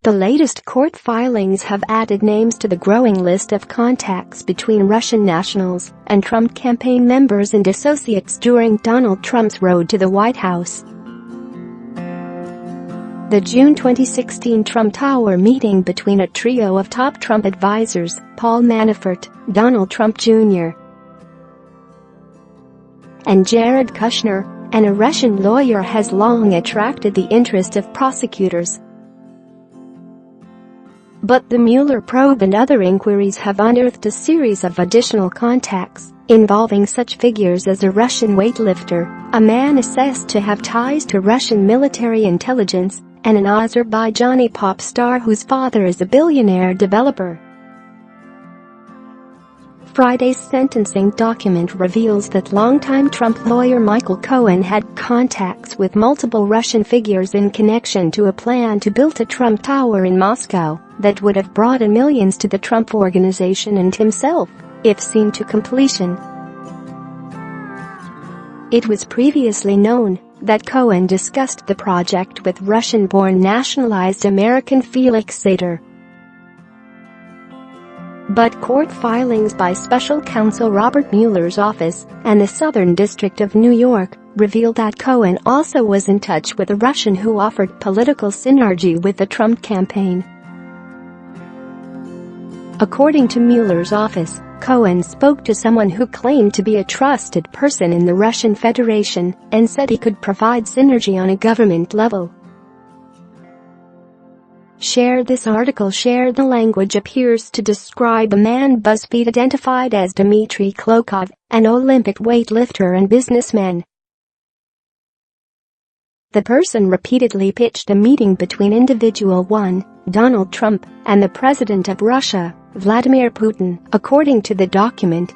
The latest court filings have added names to the growing list of contacts between Russian nationals and Trump campaign members and associates during Donald Trump's road to the White House. The June 2016 Trump Tower meeting between a trio of top Trump advisors, Paul Manafort, Donald Trump Jr., and Jared Kushner, and a Russian lawyer, has long attracted the interest of prosecutors. But the Mueller probe and other inquiries have unearthed a series of additional contacts involving such figures as a Russian weightlifter, a man assessed to have ties to Russian military intelligence, and an Azerbaijani pop star whose father is a billionaire developer. Friday's sentencing document reveals that longtime Trump lawyer Michael Cohen had contacts with multiple Russian figures in connection to a plan to build a Trump Tower in Moscow that would have brought in millions to the Trump Organization and himself, if seen to completion. It was previously known that Cohen discussed the project with Russian-born nationalized American Felix Sater. But court filings by special counsel Robert Mueller's office and the Southern District of New York revealed that Cohen also was in touch with a Russian who offered political synergy with the Trump campaign. According to Mueller's office, Cohen spoke to someone who claimed to be a trusted person in the Russian Federation and said he could provide synergy on a government level. This article shared the language appears to describe a man BuzzFeed identified as Dmitry Klokov, an Olympic weightlifter and businessman. The person repeatedly pitched a meeting between individual 1, Donald Trump, and the president of Russia, Vladimir Putin, according to the document.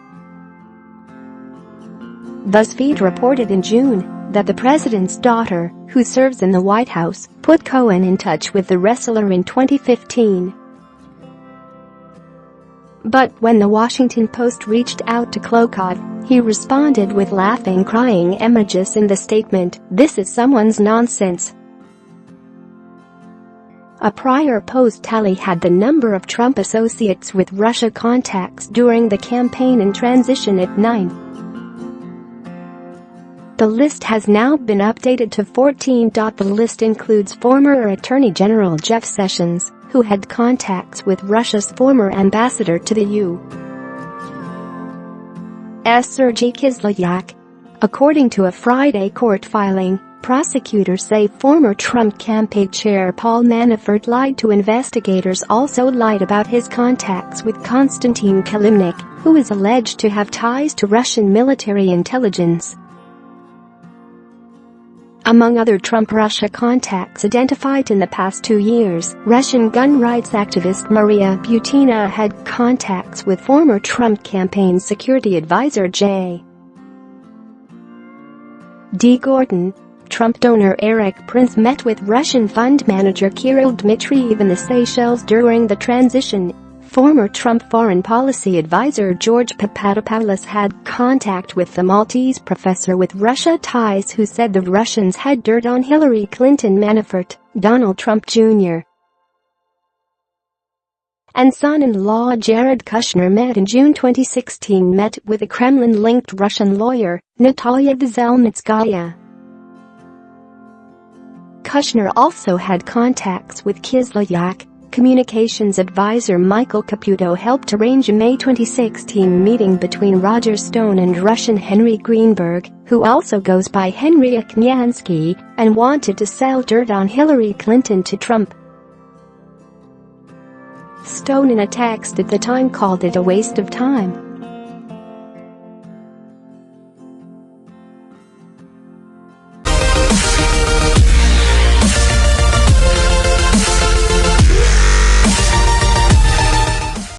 BuzzFeed reported in June that the president's daughter, who serves in the White House, put Cohen in touch with the wrestler in 2015. But when the Washington Post reached out to Klokov, he responded with laughing crying emojis in the statement, "This is someone's nonsense." A prior post tally had the number of Trump associates with Russia contacts during the campaign and transition at 9. The list has now been updated to 14. The list includes former Attorney General Jeff Sessions, who had contacts with Russia's former ambassador to the U.S. Sergei Kislyak. According to a Friday court filing, prosecutors say former Trump campaign chair Paul Manafort lied to investigators, also lied about his contacts with Konstantin Kilimnik, who is alleged to have ties to Russian military intelligence. Among other Trump-Russia contacts identified in the past 2 years, Russian gun rights activist Maria Butina had contacts with former Trump campaign security advisor J. D. Gordon. Trump donor Eric Prince met with Russian fund manager Kirill Dmitriev in the Seychelles during the transition. Former Trump foreign policy advisor George Papadopoulos had contact with the Maltese professor with Russia ties who said the Russians had dirt on Hillary Clinton. Manafort, Donald Trump Jr. and son-in-law Jared Kushner met in June 2016 met with a Kremlin-linked Russian lawyer, Natalia Veselnitskaya. Kushner also had contacts with Kislyak. Communications advisor Michael Caputo helped arrange a May 2016 meeting between Roger Stone and Russian Henry Greenberg, who also goes by Henry Aknyansky, and wanted to sell dirt on Hillary Clinton to Trump. Stone in a text at the time called it a waste of time.